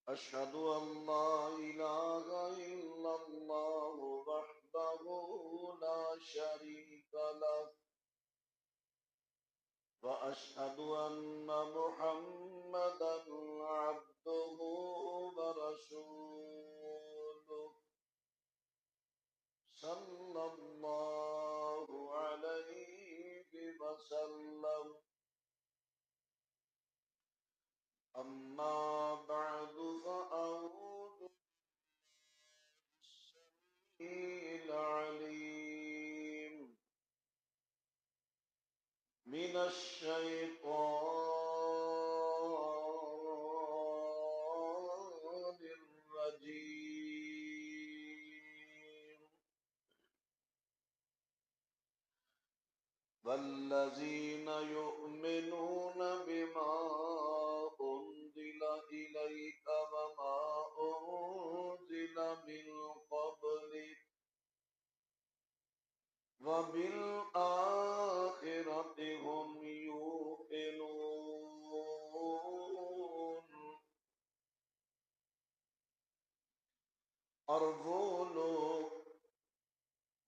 أشهد أن لا إله إلا الله وحده لا شريك له وأشهد أن محمدا عبده ورسوله صلى الله عليه وسلم. أما بعد فأعوذ بالله العليم من الشيطان الرجيم. والذين يؤمنون بما أنزل إليك وما أنزل من قبلك وبالآخرة هم يوقنون. اور وہ لوگ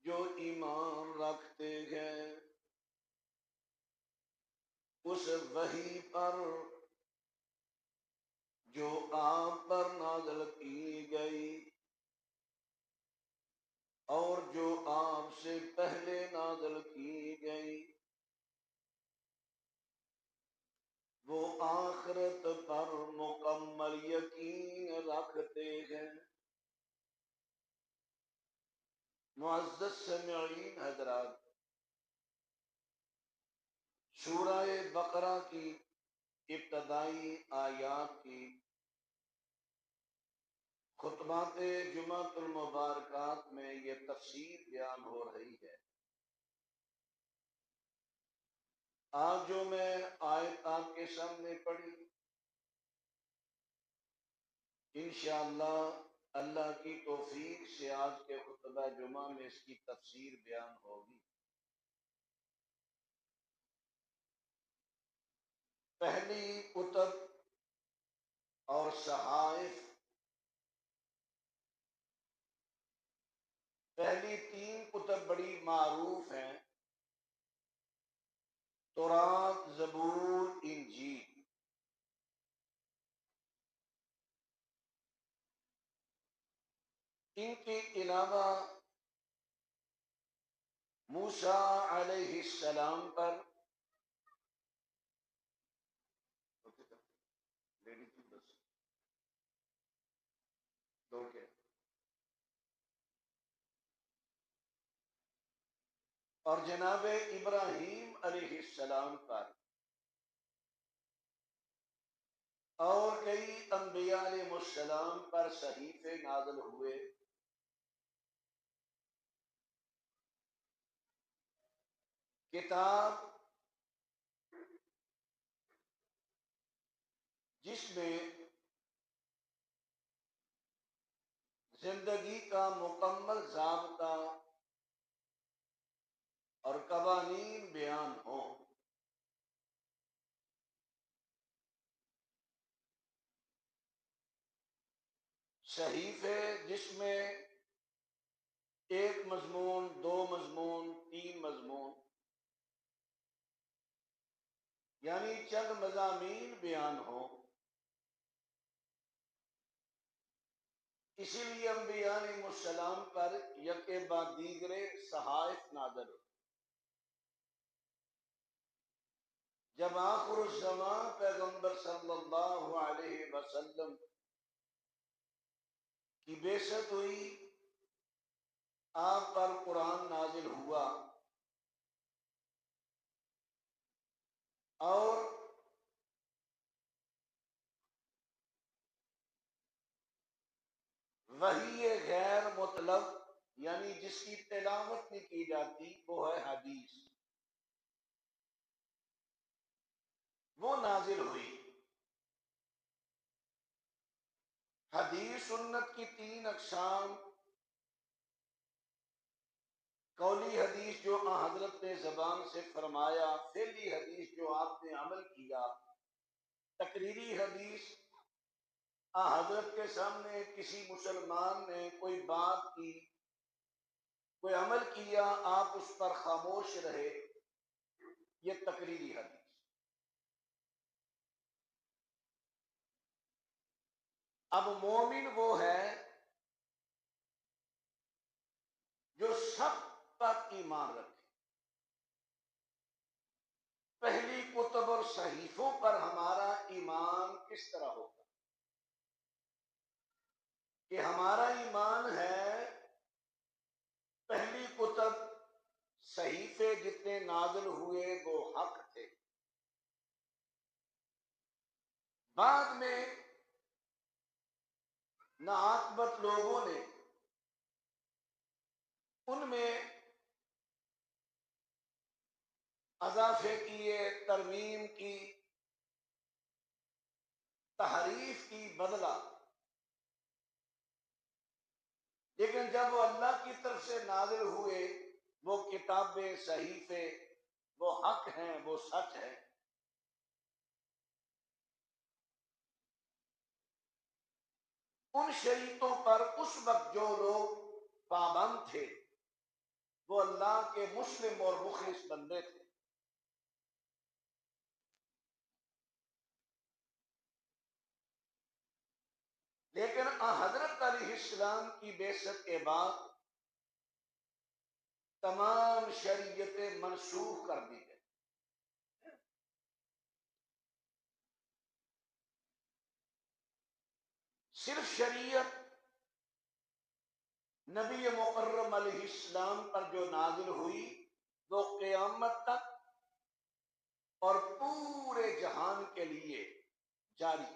جو ایمان رکھتے ہیں اس وحی پر جو آپ پر نازل کی گئی اور جو آپ سے پہلے نازل کی گئی، وہ آخرت پر مکمل یقین رکھتے ہیں۔ معزز سامعین حضرات، سورہ بقرہ کی ابتدائی آیات کی خطبات جمعۃ المبارکات میں یہ تفسیر بیان ہو رہی ہے۔ آج جو میں آیت آپ کے سامنے پڑھی، انشاءاللہ اللہ کی توفیق سے آج کے خطبہ جمعہ میں اس کی تفسیر بیان ہوگی۔ پہلی کتب اور صحائف، پہلی تین کتب بڑی معروف ہیں، تورات، زبور، انجیل۔ ان کے علاوہ موسیٰ علیہ السلام پر اور جناب ابراہیم علیہ السلام پر اور کئی انبیاء علیہ السلام پر صحیفے نازل ہوئے۔ کتاب جس میں زندگی کا مکمل ضابطہ اور قوانین بیان ہوں۔ صحیفے جس میں ایک مضمون، دو مضمون، تین مضمون، یعنی چند مضامین بیان ہوں۔ اسی لیے انبیاء علیہ السلام پر یکے بعد دیگرے صحائف نازل ہوئے۔ جب آخر الزمان پیغمبر صلی اللہ علیہ وسلم کی بعثت ہوئی، آپ پر قرآن نازل ہوا اور وحی غیر مطلب، یعنی جس کی تلاوت نہیں کی جاتی، وہ ہے حدیث، وہ نازل ہوئی۔ حدیث سنت کی تین اقسام: قولی حدیث جو حضرت نے زبان سے فرمایا، فعلی حدیث جو آپ نے عمل کیا، تقریری حدیث حضرت کے سامنے کسی مسلمان نے کوئی بات کی، کوئی عمل کیا، آپ اس پر خاموش رہے، یہ تقریری حدیث۔ اب مومن وہ ہے جو سب پر ایمان رکھے۔ پہلی کتب اور صحیفوں پر ہمارا ایمان کس طرح ہوگا کہ ہمارا ایمان ہے پہلی کتب صحیفے جتنے نازل ہوئے وہ حق تھے، بعد میں ناعاقبت لوگوں نے ان میں اضافے کیے، ترمیم کی، تحریف کی، بدلا، لیکن جب وہ اللہ کی طرف سے نازل ہوئے، وہ کتابیں، صحیفے، وہ حق ہیں، وہ سچ ہے۔ ان شریعتوں پر اس وقت جو لوگ پابند تھے وہ اللہ کے مسلم اور مخلص بندے تھے۔ لیکن حضرت علیہ السلام کی بعثت کے بعد تمام شریعتیں منسوخ کر دی گئی۔ صرف شریعت نبی مکرم علیہ السلام پر جو نازل ہوئی وہ قیامت تک اور پورے جہان کے لیے جاری۔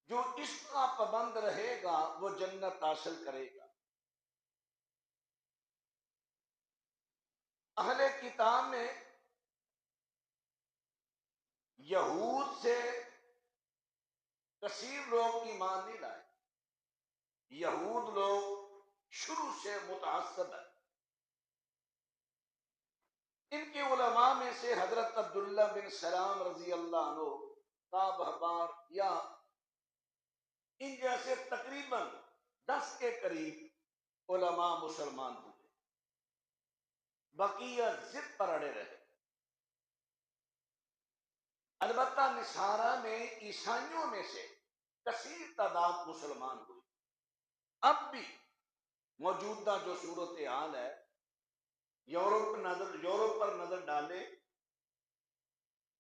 جو اس کا پابند رہے گا وہ جنت حاصل کرے گا۔ اہل کتاب میں یہود سے کثیر لوگ ایمان نہیں لائے۔ یہود لوگ شروع سے متعصب ہیں۔ ان کے علماء میں سے حضرت عبداللہ بن سلام رضی اللہ عنہ کعب احبار یا ان جیسے تقریباً 10 کے قریب علماء مسلمان ہوئے، بقیہ ضد پر اڑے رہے۔ البتہ نصارہ میں، عیسائیوں میں سے کثیر تعداد مسلمان ہوئی۔ اب بھی موجودہ جو صورتحال ہے، یورپ پر نظر ڈالے،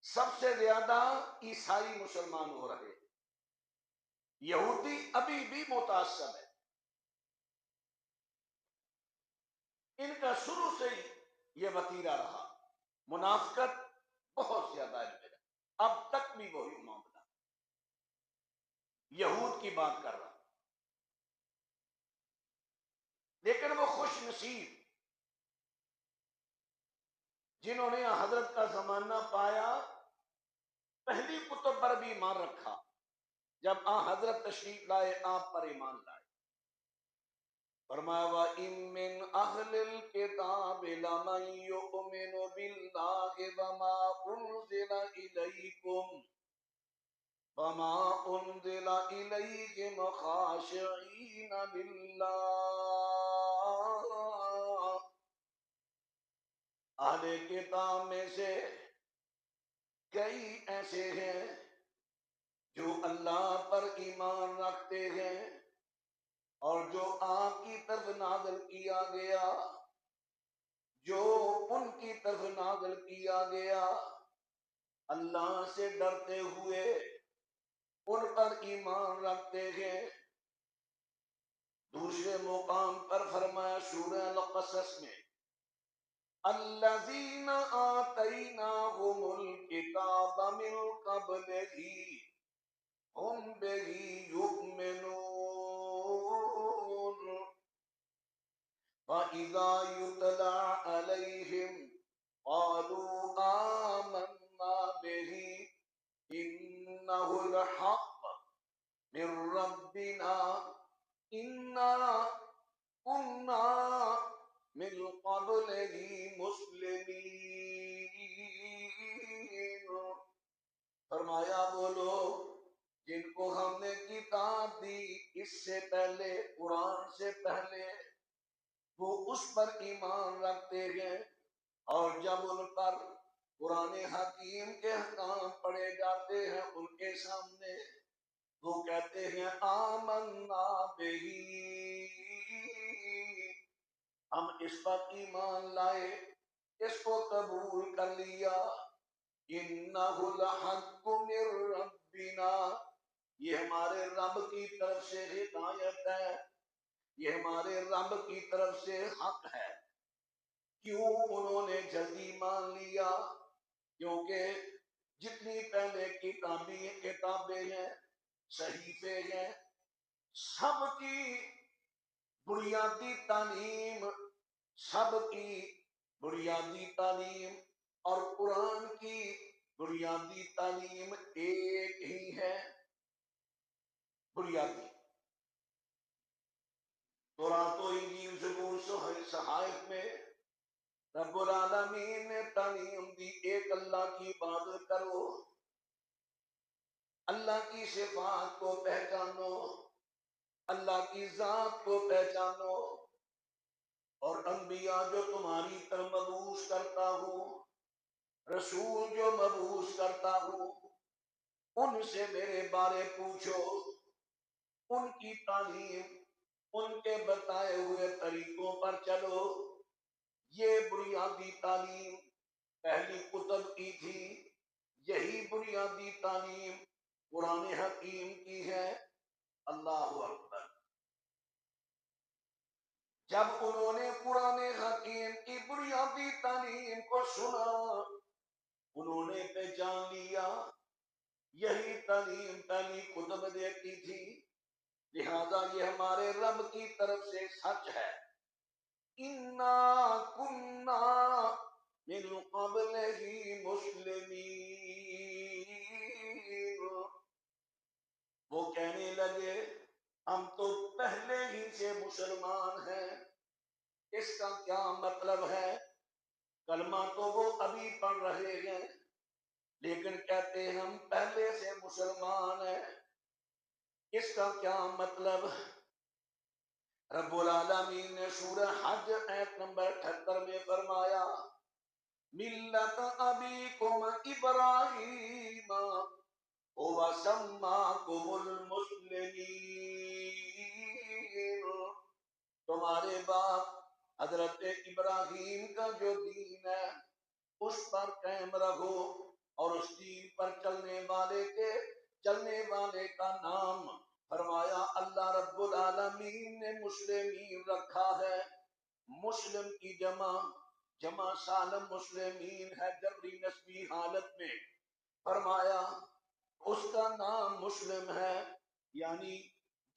سب سے زیادہ عیسائی مسلمان ہو رہے ہیں۔ یہودی ابھی بھی متعصب ہے۔ ان کا شروع سے ہی یہ وتیرہ رہا، منافقت بہت زیادہ ہے، اب تک بھی وہی معاملہ۔ یہود کی بات کر رہا، لیکن وہ خوش نصیب جنہوں نے حضرت کا زمانہ پایا، پہلی کتب پر بھی ایمان رکھا، جب حضرت تشریف لائے آپ پر ایمان لائے۔ فرمایا وَإِن مِّنْ أَهْلِ الْكِتَابِ لَمَن يُؤْمِنُ بِاللَّهِ وَمَا أُنزِلَ إِلَيْهِمْ خَاشِعِينَ لِلَّهِ۔ اہل کتاب میں سے کئی ایسے ہیں جو اللہ پر ایمان رکھتے ہیں اور جو آپ کی طرف نازل کیا گیا، جو ان کی طرف نازل کیا گیا، اللہ سے ڈرتے ہوئے ان پر ایمان رکھتے ہیں۔ دوسرے مقام پر فرمایا سورہ القصص میں الذین آتیناہم الکتاب من قبلہ ہم بہ یؤمنون وَإِذَا يُتْلَى عَلَيْهِمْ قَالُوا آمَنَّا بِهِ إِنَّهُ الْحَقُّ مِنْ رَبِّنَا إِنَّا كُنَّا مِنْ قَبْلِهِ مُسْلِمِينَ۔ فرمایا وہ لوگ اس سے پہلے قرآن سے پہلے وہ اس پر ایمان رکھتے ہیں، اور جب ان پر قرآن حکیم کے احکام پڑھے جاتے ہیں ان کے سامنے، وہ کہتے ہیں آمنا بہی، ہم اس پر ایمان لائے، اس کو قبول کر لیا، انہ الحق من ربنا، یہ ہمارے رب کی طرف سے ہدایت ہے، یہ ہمارے رب کی طرف سے حق ہے۔ کیوں انہوں نے جلدی مان لیا؟ کیونکہ جتنی پہلے کتابیں ہیں، صحیفے ہیں، سب کی بنیادی تعلیم، سب کی بنیادی تعلیم اور قرآن کی بنیادی تعلیم ایک ہی ہے، بنیادی۔ تورات و انجیل زبور صحائف میں رب العالمین نے تعلیم دی، ایک اللہ کی عبادت کرو، اللہ کی صفات کو پہچانو، اللہ کی ذات کو پہچانو، اور انبیاء جو تمہاری طرف مبعوث کرتا ہوں، رسول جو مبعوث کرتا ہوں، ان سے میرے بارے پوچھو، ان کی تعلیم، ان کے بتائے ہوئے طریقوں پر چلو۔ یہ بنیادی تعلیم پہلی کتب کی تھی، یہی بنیادی تعلیم قرآن حکیم کی ہے۔ اللہ اکبر۔ جب انہوں نے قرآن حکیم کی بنیادی تعلیم کو سنا، انہوں نے پہچان لیا یہی تعلیم پہلی کتب دیتی تھی، لہذا یہ ہمارے رب کی طرف سے سچ ہے۔ اِنَّا كُنَّا مِن قَبْلِهِ مُسْلِمِينَ، وہ کہنے لگے ہم تو پہلے ہی سے مسلمان ہیں۔ اس کا کیا مطلب ہے؟ کلمہ تو وہ ابھی پڑھ رہے ہیں لیکن کہتے ہیں ہم پہلے سے مسلمان ہیں۔ اس کا کیا مطلب؟ رب العالمین نے سورہ حج آیت نمبر 78 میں فرمایا ملت ابیکم ابراہیم هو سماکم المسلمین، تمہارے باپ حضرت ابراہیم کا جو دین ہے اس پر قائم رہو، اور اس دین پر چلنے والے کا نام فرمایا اللہ رب العالمین نے مسلمین رکھا ہے۔ مسلم کی جمع سالم مسلمین ہے، جبری نسبی حالت میں، فرمایا اس کا نام مسلم ہے، یعنی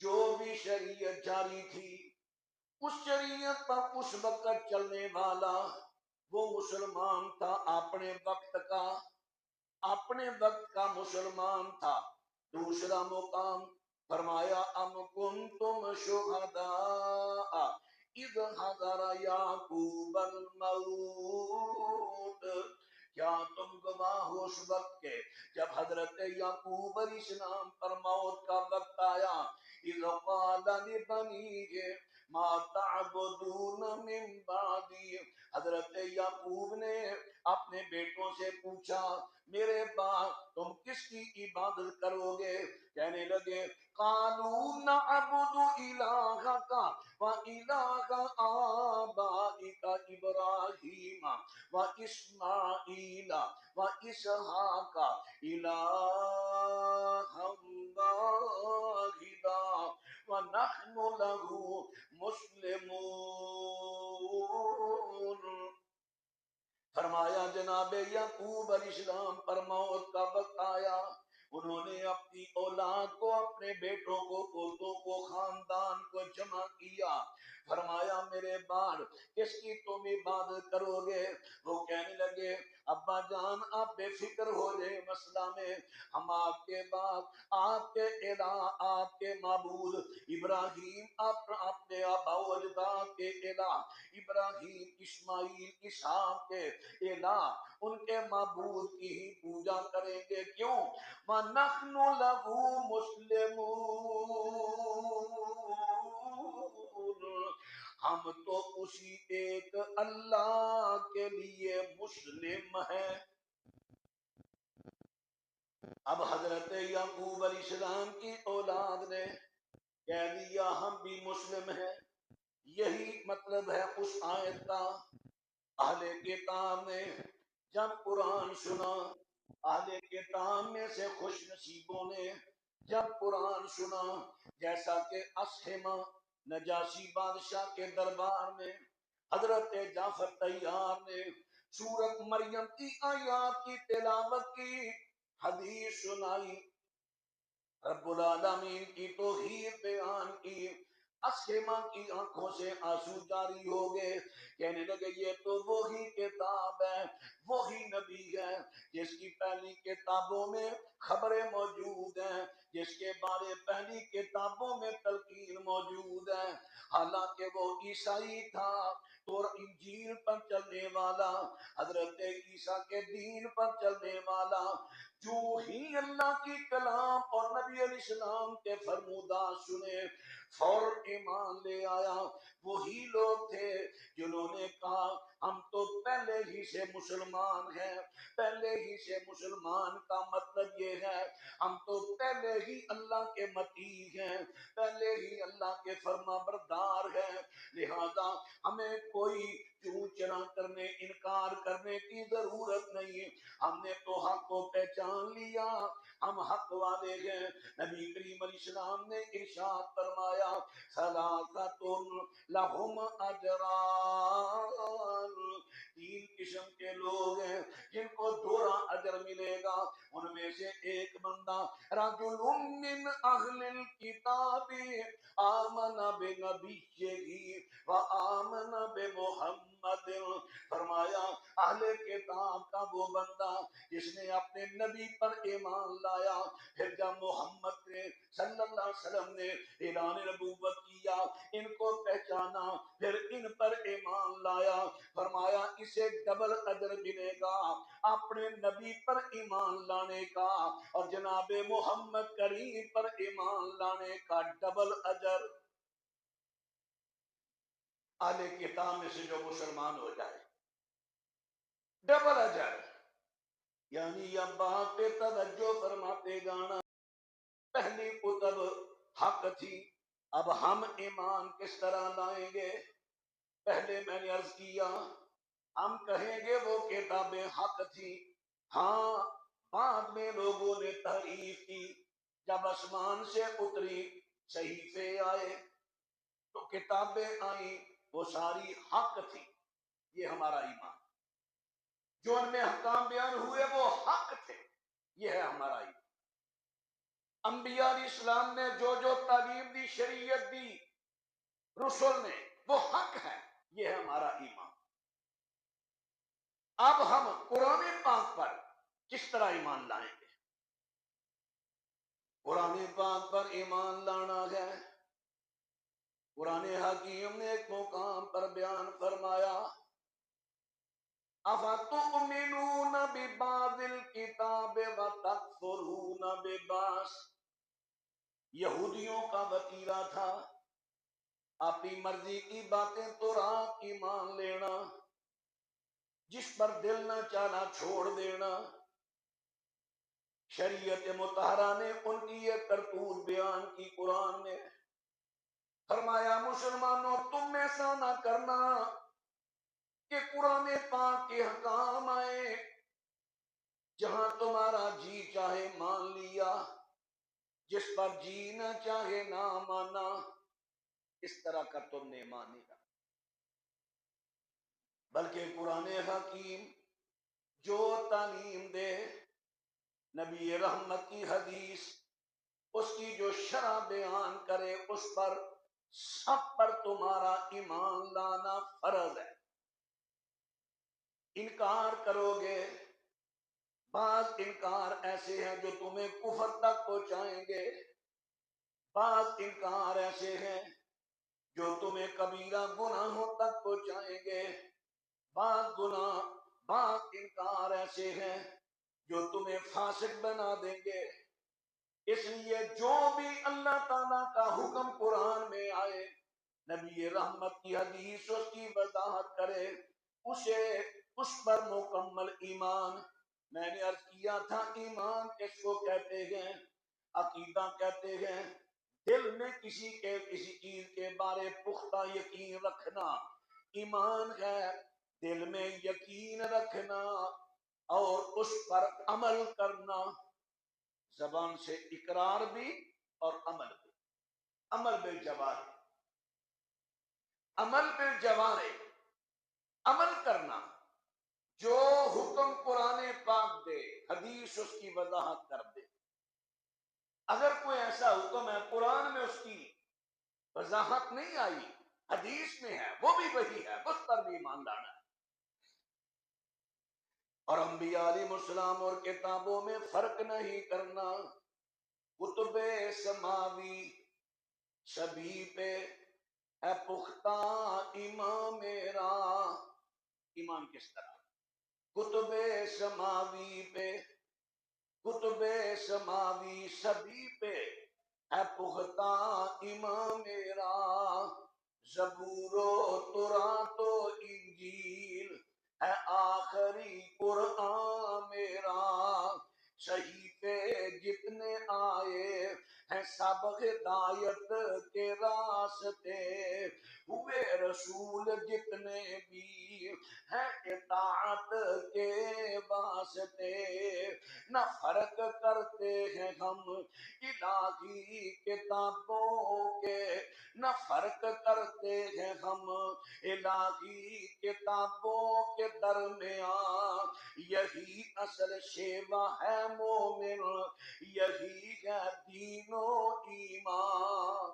جو بھی شریعت جاری تھی اس شریعت پر اس وقت چلنے والا وہ مسلمان تھا، اپنے وقت کا مسلمان تھا۔ دوسرا مقام فرمایا ام کنتم شہداء اذ حضر یعقوب الموت، کیا تم گواہ ہو اس وقت کے جب حضرت یعقوب علیہ السلام پر موت کا وقت آیا، اذ قال لبنیہ ما تعبدون من بعدی، حضرت یعقوب نے اپنے بیٹوں سے پوچھا میرے بعد تم کس کی عبادت کرو گے؟ کہنے لگے قالوا نعبد الہک و الہ آبائک ابراہیم و اسماعیل و اسحاق الہا واحدا ونحن له مسلمون۔ فرمایا جناب یعقوب علیہ السلام پر موت کا وقت آیا، انہوں نے اپنی اولاد کو، اپنے بیٹوں کو، پوتوں کو، خاندان کو جمع کیا، فرمایا میرے بعد کس کی تم عبادت کرو گے؟ وہ کہنے لگے ابا جان آپ بے فکر ہو جائے مسئلہ میں، ہم آپ کے باپ، آپ کے الہ، آپ کے معبود ابراہیم، اپنے آبا و اجداد کے الہ ابراہیم، اسماعیل، اسحاق کے الہ، ان کے معبود کی ہی پوجا کریں گے۔ کیوں؟ وَنَحْنُ لَهُ مُسْلِمُونَ، ہم تو اسی ایک اللہ کے لیے مسلم ہیں۔ اب حضرت یعقوب علیہ السلام کی اولاد نے کہہ دیا ہم بھی مسلم ہیں۔ یہی مطلب ہے اس آیت کا۔ اہل کتاب نے جب قرآن سنا، اہل کتاب میں سے خوش نصیبوں نے جب قرآن سنا، جیسا کہ اسحمہ نجاشی بادشاہ کے دربار میں حضرت جعفر طیار نے سورت مریم کی آیات کی تلاوت کی، حدیث سنائی، رب العالمین کی توحید بیان کی، اسحمہ کی آنکھوں سے آنسو جاری ہو گئے، کہنے لگے یہ تو وہی کتاب ہے، وہی نبی ہے جس کی پہلی کتابوں میں خبریں موجود ہیں، جس کے بارے پہلی کتابوں میں تلقین موجود ہے۔ حالانکہ وہ عیسائی تھا، اور انجیل پر چلنے والا، حضرت عیسیٰ کے دین پر چلنے والا، جو ہی اللہ کی کلام اور نبی علیہ السلام کے فرمودات سنے فوراً ایمان لے آیا۔ وہی لوگ تھے جنہوں نے کہا ہم تو پہلے ہی سے مسلمان ہیں۔ پہلے ہی سے مسلمان کا مطلب یہ ہے ہم تو پہلے ہی اللہ کے مطیع ہیں، پہلے ہی اللہ کے فرما بردار ہیں، لہذا ہمیں کوئی چوں چرا کرنے انکار کرنے کی ضرورت نہیں، ہم نے تو حق کو پہچان لیا، ہم حق والے ہیں۔ نبی کریم علیہ السلام نے ارشاد فرمایا ثلاثۃ لہم اجران، تین قسم کے لوگ ہیں جن کو دوہرا اجر ملے گا۔ ان میں سے ایک بندہ رجل من اہل الکتاب آمن بنبیہ وآمن بمحمد، فرمایا اہل کتاب کا وہ بندہ جس نے اپنے نبی پر ایمان لایا، پھر جب محمد نے صلی اللہ علیہ وسلم نے اعلان نبوت کیا، ان کو پہچانا، پھر ان پر ایمان لایا، فرمایا اسے ڈبل اجر ملے گا اپنے نبی پر ایمان لانے کا اور جناب محمد کریم پر ایمان لانے کا ڈبل اجر۔ اہل کتاب میں سے جو مسلمان ہو جائے ڈبل اجر، یعنی یہ بات پہ توجہ فرماتے جانا۔ پہلی کتب حق تھی، اب ہم ایمان کس طرح لائیں گے؟ پہلے میں نے عرض کیا ہم کہیں گے وہ کتابیں حق تھی، ہاں بعد میں لوگوں نے تحریف کی، جب آسمان سے اتری صحیفے آئے تو کتابیں آئیں وہ ساری حق تھی، یہ ہمارا ایمان، جو ان میں احکام بیان ہوئے وہ حق تھے، یہ ہے ہمارا ایمان۔ انبیاء علیہ السلام نے جو جو تعلیم دی، شریعت دی رسول نے، وہ حق ہے، یہ ہے ہمارا ایمان۔ اب ہم قرآن پاک پر کس طرح ایمان لائیں گے؟ قرآن پاک پر ایمان لانا ہے، قرآن حکیم نے ایک مقام پر بیان فرمایا اَفَتُؤْمِنُونَ بِبَعْضِ الْكِتَابِ وَتَكْفُرُونَ بِبَعْضٍ، یہودیوں کا وتیرہ تھا اپنی مرضی کی باتیں تو رات کی مان لینا، جس پر دل نہ چاہنا چھوڑ دینا۔ شریعت مطہرہ نے ان کی یہ کرتوت بیان کی قرآن میں، فرمایا مسلمانوں تم ایسا نہ کرنا کہ قرآن پاک کے حکام آئے، جہاں تمہارا جی چاہے مان لیا، جس پر جی نہ چاہے نہ مانا، اس طرح کا تم نے مانی گا۔ بلکہ قرآن حکیم جو تعلیم دے، نبی رحمت کی حدیث اس کی جو شرح بیان کرے، اس پر سب پر تمہارا ایمان لانا فرض ہے۔ انکار کرو گے، بعض انکار ایسے ہیں جو تمہیں کفر تک پہنچائیں گے، بعض انکار ایسے ہیں جو تمہیں کبیرہ گناہوں تک پہنچائیں گے، بعض انکار ایسے ہیں جو تمہیں فاسق بنا دیں گے۔ اس لیے جو بھی اللہ تعالیٰ کا حکم قرآن میں آئے، نبی رحمت کی حدیث اس کی وضاحت کرے، اس پر مکمل ایمان۔ میں نے عرض کیا تھا ایمان کس کو کہتے ہیں؟ عقیدہ کہتے ہیں دل میں کسی چیز کے بارے پختہ یقین رکھنا ایمان ہے، دل میں یقین رکھنا اور اس پر عمل کرنا، زبان سے اقرار بھی اور عمل بھی، عمل بالجوارح، عمل بالجوارح، عمل کرنا جو حکم قرآن پاک دے، حدیث اس کی وضاحت کر دے۔ اگر کوئی ایسا حکم ہے قرآن میں اس کی وضاحت نہیں آئی، حدیث میں ہے، وہ بھی وہی ہے، اس پر بھی ایمان لانا ہے۔ اور انبیاء علیہ السلام اور کتابوں میں فرق نہیں کرنا، کتب سماوی سبھی پہ ہے پختہ ایمان میرا۔ ایمان کس طرح؟ کتب سماوی پہ، کتب سماوی سبھی پہ ہے پختہ ایمان میرا، زبور و تورات و انجیل ہے آخری قرآن میرا، صحیفے جتنے آئے ہیں سب ہدایت کے راستے، ہوئے رسول جتنے بھی ہیں اطاعت کے واسطے، نہ فرق کرتے ہیں ہم الہی کتابوں کے، نہ فرق کرتے ہیں ہم الہی کتابوں کے درمیان، یہی اصل شیوا ہے مومن، یہی ہے دین و ایمان۔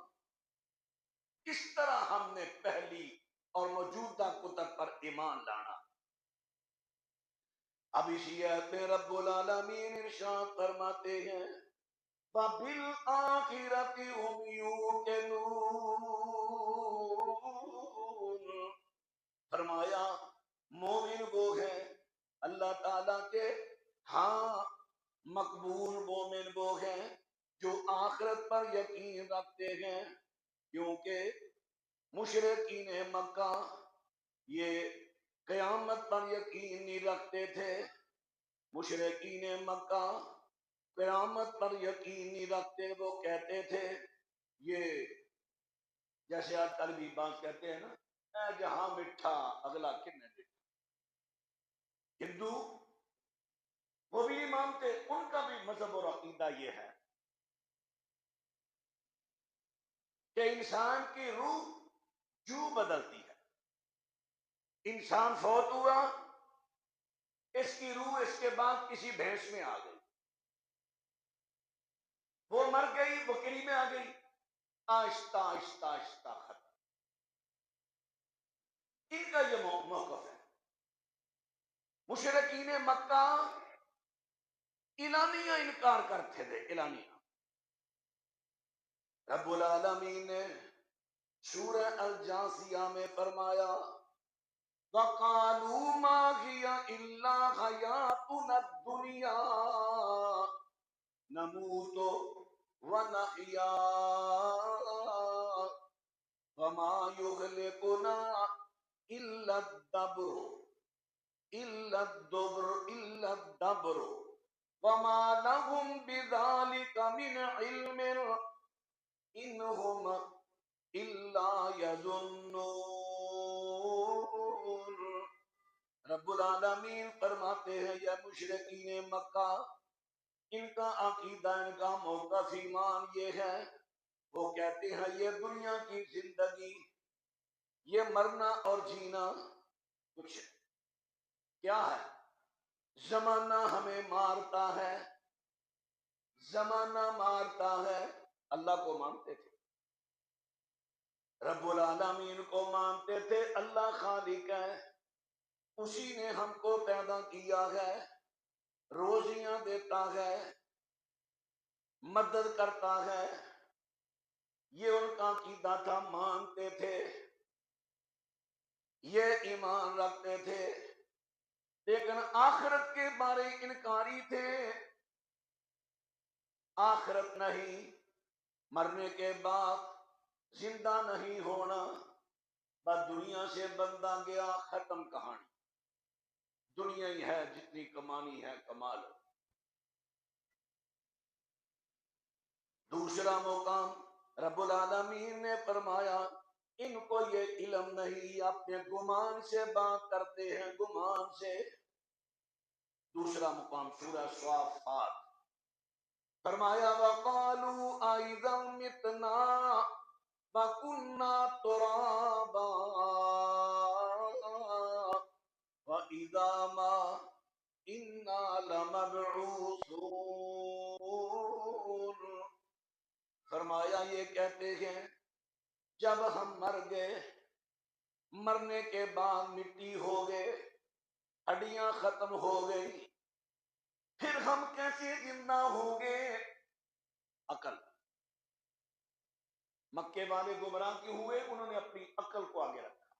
اس طرح ہم نے پہلی اور موجودہ کتب پر ایمان لانا۔ اب اسی آیت میں رب العالمین ارشاد فرماتے ہیں وَبِالْآخِرَةِ هُمْ يُوقِنُونَ، فرمایا مومن وہ ہے اللہ تعالیٰ کے ہاں مقبول مومن وہ ہیں جو آخرت پر یقین رکھتے ہیں، کیونکہ مشرکین مکہ یہ قیامت پر یقین نہیں رکھتے تھے، مشرکین مکہ قیامت پر یقین نہیں رکھتے، وہ کہتے تھے یہ جیسے آج طالبی بات کہتے ہیں نا اے جہاں مٹھا اگلا کنے دے، ہندو وہ بھی نہیں مانتے، ان کا بھی مذہب اور عقیدہ یہ ہے کہ انسان کی روح جو بدلتی ہے، انسان فوت ہوا اس کی روح اس کے بعد کسی بھینس میں آ گئی، وہ مر گئی بکری میں آ گئی، آہستہ آہستہ آہستہ ختم۔ ان کا یہ موقف ہے۔ مشرکین مکہ اعلانیہ انکار کرتے تھے، اعلانیہ۔ رب العالمین نے سورہ الجاثیہ میں فرمایا وَقَالُوا مَا هِيَ إِلَّا حَيَاتُنَا الدُّنْيَا نَمُوتُ وَنَحْيَا وَمَا يُهْلِكُنَا إِلَّا الدَّبْرُ وَمَا لَهُمْ بِذَلِكَ مِنْ عِلْمٍ إِنْهُمْ إِلَّا يَظُنُّونَ۔ رب العالمین فرماتے ہیں یا مشرکین مکہ ان کا عقیدہ، ان کا موقف ایمان یہ ہے، وہ کہتے ہیں یہ دنیا کی زندگی، یہ مرنا اور جینا کچھ کیا ہے، زمانہ ہمیں مارتا ہے، زمانہ مارتا ہے۔ اللہ کو مانتے تھے، رب العالمین کو مانتے تھے، اللہ خالق ہے، اسی نے ہم کو پیدا کیا ہے، روزیاں دیتا ہے، مدد کرتا ہے، یہ ان کا عقیدہ تھا، مانتے تھے، یہ ایمان رکھتے تھے، لیکن آخرت کے بارے انکاری تھے، آخرت نہیں، مرنے کے بعد زندہ نہیں ہونا، بس دنیا سے بندہ گیا، ختم کہانی، دنیا ہی ہے، جتنی کمانی ہے کما لو۔ دوسرا مقام رب العالمین نے فرمایا ان کو یہ علم نہیں، اپنے گمان سے بات کرتے ہیں، گمان سے۔ دوسرا مقام سورہ صافات، فرمایا وَقَالُوا أَإِذَا مِتْنَا وَكُنَّا تُرَابًا وَإِذَا مَا إِنَّا لَمَبْعُوثُونَ۔ فرمایا یہ کہتے ہیں جب ہم مر گئے، مرنے کے بعد مٹی ہو گئے، ہڈیاں ختم ہو گئی، پھر ہم کیسے زندہ ہوں گے؟ عقل۔ مکے والے گمراہ کیوں ہوئے؟ انہوں نے اپنی عقل کو آگے رکھا،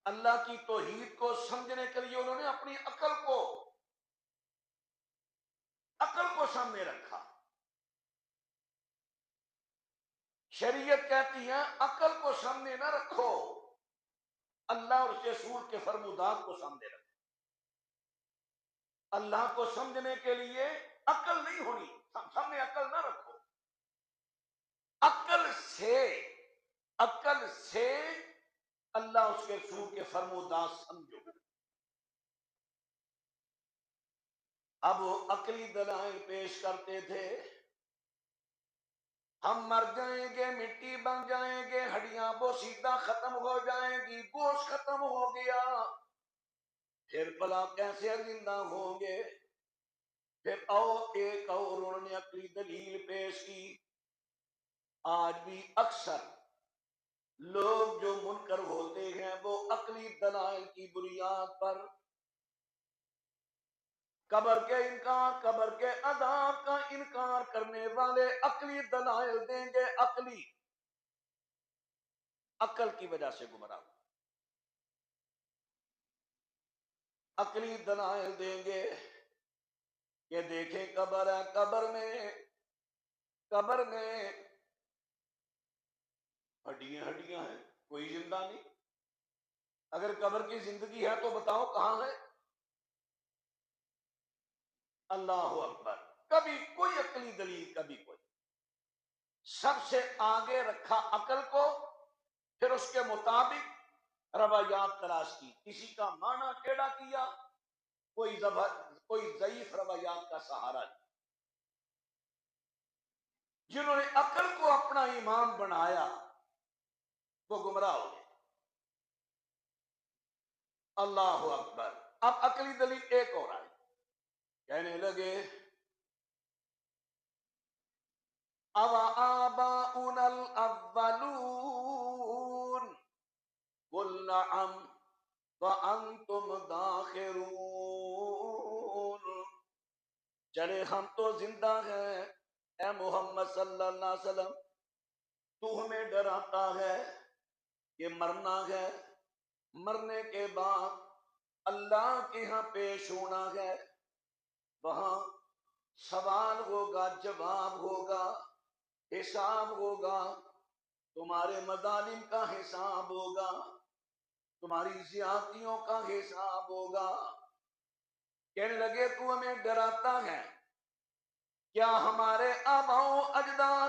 اللہ کی توحید کو سمجھنے کے لیے انہوں نے اپنی عقل کو سامنے رکھا۔ شریعت کہتی ہے عقل کو سامنے نہ رکھو، اللہ اور اس رسول کے فرمودات کو سامنے رکھو۔ اللہ کو سمجھنے کے لیے عقل نہیں ہونی، سامنے عقل نہ رکھو۔ عقل سے اللہ اس کے رسول کے فرمودات سمجھو۔ اب وہ عقلی دلائل پیش کرتے تھے، ہم مر جائیں گے، مٹی بن جائیں گے، ہڈیاں بوسیدہ ختم ہو جائیں گی، گوشت ختم ہو گیا، پھر بلا کیسے زندہ ہوں گے؟ پھر ایک اور انہوں نے عقلی دلیل پیش کی۔ آج بھی اکثر لوگ جو منکر ہوتے ہیں وہ عقلی دلائل کی بنیاد پر قبر کے انکار، قبر کے عذاب کا انکار کرنے والے عقلی دلائل دیں گے، عقل کی وجہ سے گمراہ، عقلی دلائل دیں گے کہ دیکھیں قبر ہے، قبر میں ہڈیاں ہیں، کوئی زندہ نہیں۔ اگر قبر کی زندگی ہے تو بتاؤ کہاں ہے؟ اللہ اکبر۔ کبھی کوئی عقلی دلیل، کبھی کوئی، سب سے آگے رکھا عقل کو، پھر اس کے مطابق روایات تلاش کی، کسی کا معنی ٹیڑھا کیا، کوئی ضعیف روایات کا سہارا لیا۔ جنہوں نے عقل کو اپنا ایمان بنایا وہ گمراہ ہو گئے۔ اللہ اکبر۔ اب عقلی دلیل ایک اور آئی، کہنے لگے أَوَآبَاؤُنَا الْأَوَّلُونَ قُلْ نَعَمْ وَأَنْتُمْ دَاخِرُونَ۔ چلے ہم تو زندہ ہیں، اے محمد صلی اللہ علیہ وسلم، تو ہمیں ڈراتا ہے کہ مرنا ہے، مرنے کے بعد اللہ کے ہاں پیش ہونا ہے، وہاں سوال ہوگا، جواب ہوگا، حساب ہوگا، تمہارے مظالم کا حساب ہوگا، تمہاری زیادتیوں کا حساب ہوگا۔ کہنے لگے تو ہمیں ڈراتا ہے، کیا ہمارے آباؤ اجداد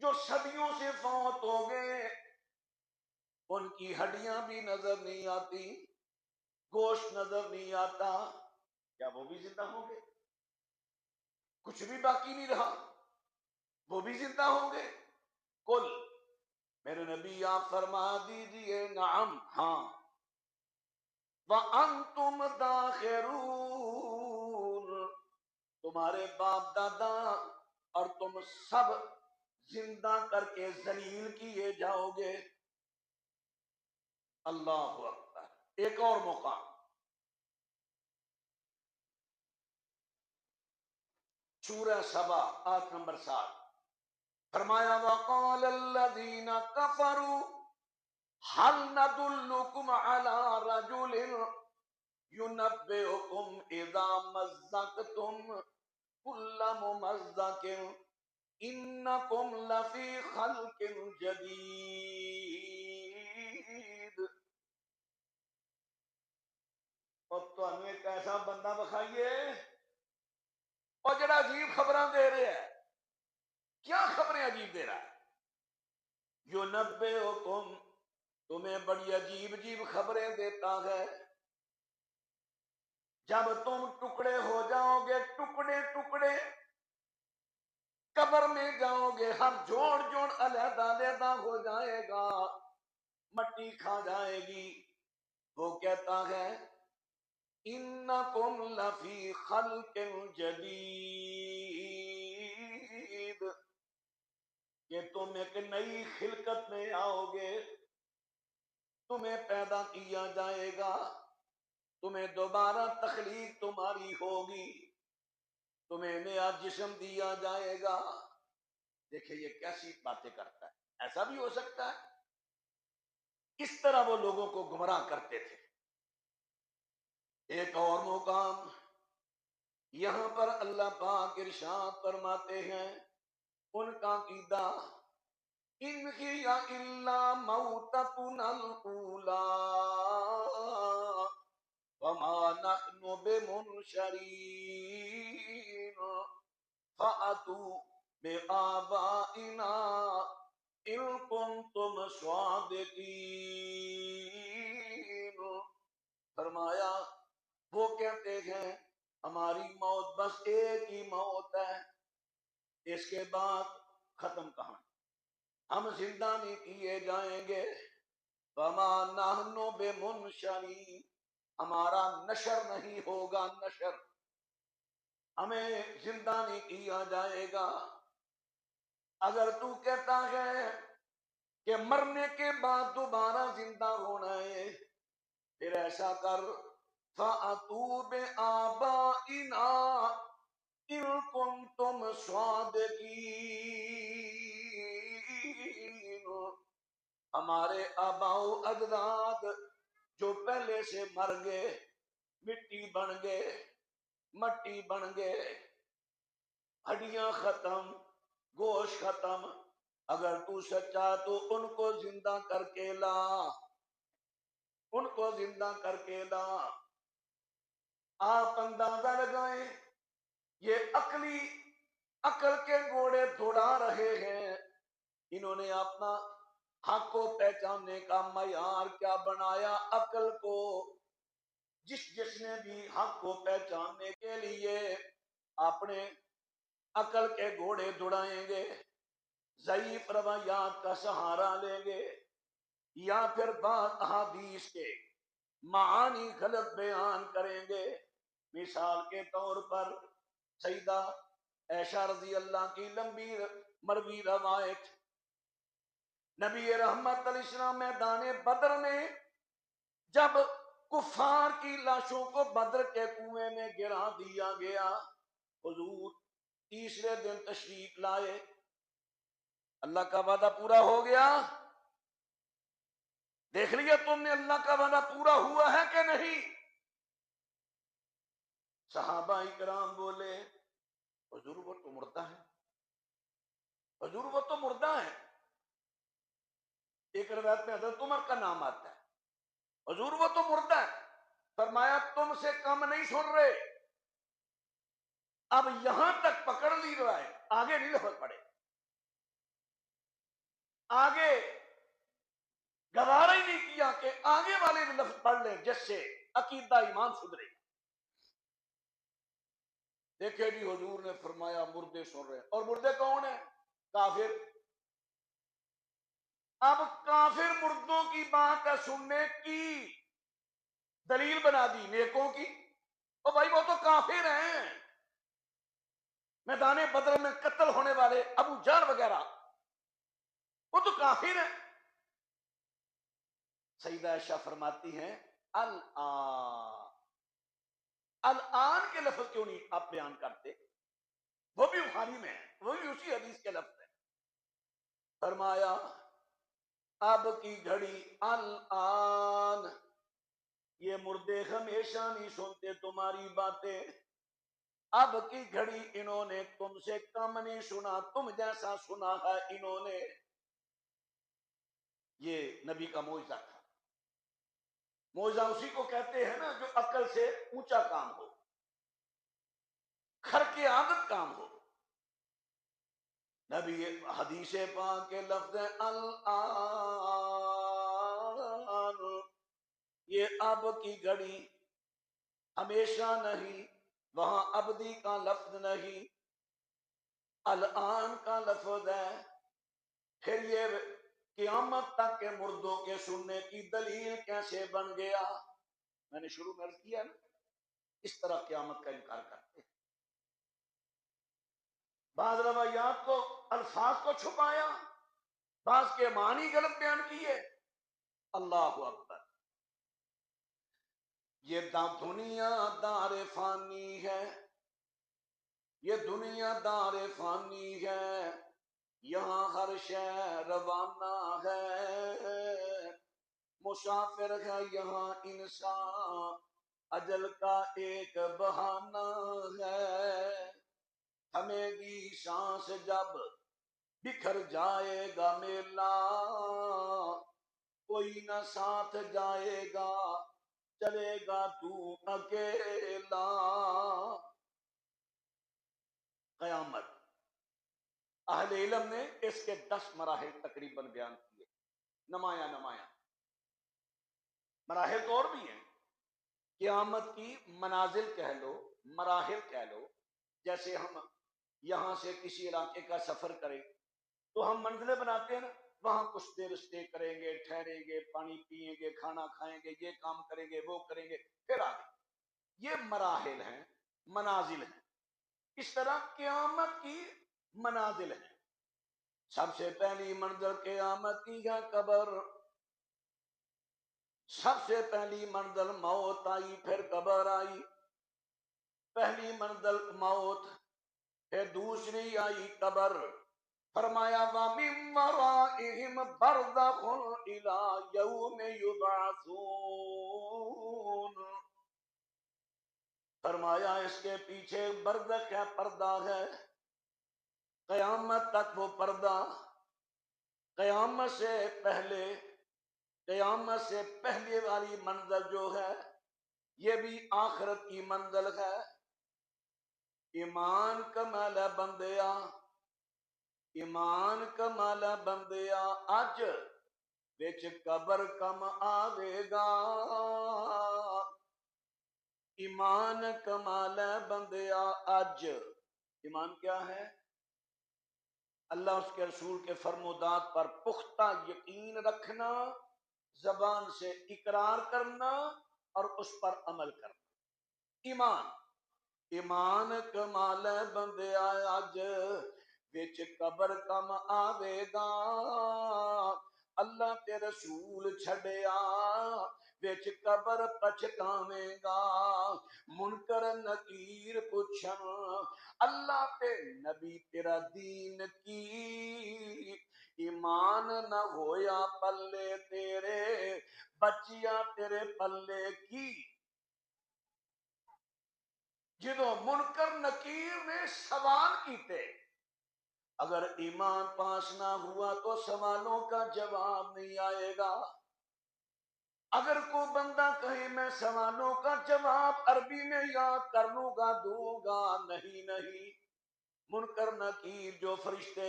جو صدیوں سے فوت ہو گئے ان کی ہڈیاں بھی نظر نہیں آتی، گوشت نظر نہیں آتا، کیا وہ بھی زندہ ہوں گے؟ کچھ بھی باقی نہیں رہا، وہ بھی زندہ ہوں گے؟ کل، میرے نبی آپ فرما دیجئے نعم، ہاں، وَأَنْتُمْ دَاخِرُونَ، تمہارے باپ دادا اور تم سب زندہ کر کے ذلیل کیے جاؤ گے۔ اللہ اکبر۔ ایک اور موقع، سورہ سبا آیت نمبر 7، فرمایا وَقَالَ الَّذِينَ كَفَرُوا هَلْ نَدُلُّكُمْ عَلَى رَجُلٍ يُنَبِّئُكُمْ إِذَا مَزَّقْتُمْ كُلَّ مُمَزَّقٍ انکم لفی خلق جدید، اور تمہیں ایک ایسا بندہ بکھائیے اور جڑا عجیب خبراں دے رہے ہے. کیا خبریں عجیب دے رہا ہے؟ یونبئکم، تمہیں بڑی عجیب عجیب خبریں دیتا ہے. جب تم ٹکڑے ہو جاؤ گے، ٹکڑے ٹکڑے قبر میں جاؤ گے، ہر جوڑ جوڑ علیحدہ علیحدہ ہو جائے گا، مٹی کھا جائے گی. وہ کہتا ہے انکم لفی خلق جدید، کہ تم ایک نئی خلقت میں آؤ گے، تمہیں پیدا کیا جائے گا، تمہیں دوبارہ تخلیق تمہاری ہوگی، تمہیں نیا جسم دیا جائے گا. دیکھیں یہ کیسی باتیں کرتا ہے. ایسا بھی ہو سکتا ہے؟ اس طرح وہ لوگوں کو گمراہ کرتے تھے. ایک اور مقام یہاں پر اللہ پاک ارشاد فرماتے ہیں، ان کا عقیدہ ان ہی الا موتتنا الاولی وما نحن بمنشرین فأتوا بآبائنا ان کنتم صادقین. فرمایا وہ کہتے ہیں ہماری موت بس ایک ہی موت ہے، اس کے بعد ختم کہانی، ہم زندہ نہیں کیے جائیں گے. وما نحن بمنشرین، ہمارا نشر نہیں ہوگا، نشر، ہمیں زندہ نہیں کیا جائے گا. اگر تو کہتا ہے کہ مرنے کے بعد دوبارہ زندہ ہونا ہے، پھر ایسا کر فَأْتُوا بِآبَائِنَا إِن كُنتُمْ صَادِقِينَ، ہمارے آباء و اجداد جو پہلے سے مر گئے، مٹی بن گئے، مٹی بن گئے، ہڈیاں ختم، گوشت ختم، اگر تو سچا تو ان کو زندہ کر کے لا، ان کو زندہ کر کے لا. آپ اندازہ لگائیں یہ عقل کے گھوڑے دوڑا رہے ہیں. انہوں نے اپنا حق کو پہچاننے کا معیار کیا بنایا؟ عقل کو. جس نے بھی حق کو پہچاننے کے لیے اپنے عقل کے گھوڑے دوڑائیں گے، ضعیف روایات کا سہارا لیں گے، یا پھر بعض احادیث کے معانی غلط بیان کریں گے. مثال کے طور پر سیدہ عائشہ رضی اللہ کی لمبی مروی روایت، نبی رحمت علیہ السلام میدان بدر میں جب کفار کی لاشوں کو بدر کے کنویں میں گرا دیا گیا، حضور تیسرے دن تشریف لائے. اللہ کا وعدہ پورا ہو گیا. دیکھ لیا تم نے اللہ کا وعدہ پورا ہوا ہے کہ نہیں؟ صحابہ کرام بولے حضور وہ تو مردہ ہے، حضور وہ تو مردہ ہے. ایک روایت میں حضرت عمر کا نام آتا ہے، حضور وہ تو مردہ ہے. فرمایا تم سے کم نہیں سن رہے، اب یہاں تک پکڑ لی روایت، آگے نہیں لفظ پڑے، آگے گوارا ہی نہیں کیا کہ آگے والے بھی لفظ پڑھ لیں جس سے عقیدہ ایمان سدھرے. دیکھے جی حضور نے فرمایا مردے سن رہے ہیں. اور مردے کون ہیں؟ کافر. اب کافر مردوں کی بات ہے سننے کی، دلیل بنا دی نیکوں کی. او بھائی وہ تو کافر ہیں، میدان بدر میں قتل ہونے والے ابو جہل وغیرہ وہ تو کافر ہیں. سیدہ عائشہ فرماتی ہیں الآن کے لفظ کیوں نہیں آپ بیان کرتے؟ وہ بھی بخاری میں ہے، وہ بھی اسی حدیث کے لفظ ہے. فرمایا اب کی گھڑی الآن، یہ مردے ہمیشہ نہیں سنتے تمہاری باتیں، اب کی گھڑی انہوں نے تم سے کم نہیں سنا، تم جیسا سنا ہے انہوں نے. یہ نبی کا معجزہ تھا. معجزہ اسی کو کہتے ہیں نا جو عقل سے اونچا کام ہو، کھر کے عادت کام ہو. نبی حدیث پاک کے لفظ الآن، یہ اب کی گھڑی ہمیشہ نہیں، وہاں ابدی کا لفظ نہیں، الآن کا لفظ ہے. پھر یہ قیامت تک کے مردوں کے سننے کی دلیل کیسے بن گیا؟ میں نے شروع میں عرض کیا نا، اس طرح قیامت کا انکار کرتے ہیں. بعض روایات کو، الفاظ کو چھپایا، بعض کے معنی غلط بیان کیے. اللہ اکبر. یہ دنیا دار فانی ہے، یہ دنیا دار فانی ہے، یہاں ہر شے روانہ ہے، مسافر ہے یہاں انسان، اجل کا ایک بہانہ ہے. ہمیں گی سانس جب بکھر جائے گا میلہ، کوئی نہ ساتھ جائے گا، چلے گا تو اکیلا. قیامت اہل علم نے اس کے 10 مراحل تقریباً بیان کیے، نمایاں مراحل تو اور بھی ہیں. قیامت کی منازل کہہ لو، مراحل کہہ لو. جیسے ہم یہاں سے کسی علاقے کا سفر کریں تو ہم منزلیں بناتے ہیں نا، وہاں کچھ دیر اسٹے کریں گے، ٹھہریں گے، پانی پیئیں گے، کھانا کھائیں گے، یہ کام کریں گے، وہ کریں گے، پھر آگے. یہ مراحل ہیں، منازل ہیں. اس طرح قیامت کی منازل ہیں. سب سے پہلی منزل قیامت کی ہے قبر. سب سے پہلی منزل موت آئی، پھر قبر آئی. پہلی منزل موت، پھر دوسری آئی قبر. فرمایا وَمِن وَرَائِهِمْ بَرْزَخٌ إِلَى يَوْمِ يُبْعَثُونَ. فرمایا اس کے پیچھے برزخ ہے، پردہ ہے، قیامت تک. وہ پردہ قیامت سے پہلے، قیامت سے پہلے والی منزل جو ہے یہ بھی آخرت کی منزل ہے. ایمان کمال بندیا، ایمان کمال بندیا، اج وچ قبر کم آوے گا. ایمان کمال بندیا اج. ایمان کیا ہے؟ اللہ اس کے رسول کے فرمودات پر پختہ یقین رکھنا، زبان سے اقرار کرنا اور اس پر عمل کرنا. ایمان. ایمان کمال بندیا اج وچ قبر کم آوے گا. اللہ تے رسول چھڑیا وچ قبر پچھتاویں گا. منکر نکیر پوچھن اللہ تے نبی تیرا دین کی، ایمان نہ ہویا پلے تیرے، بچیاں تیرے پلے کی. جدو منکر نکیر نے سوال کیتے، اگر ایمان پاس نہ ہوا تو سوالوں کا جواب نہیں آئے گا. اگر کوئی بندہ کہے میں سوالوں کا جواب عربی میں یاد کر لوں گا، دوں گا، نہیں. منکر نکیر جو فرشتے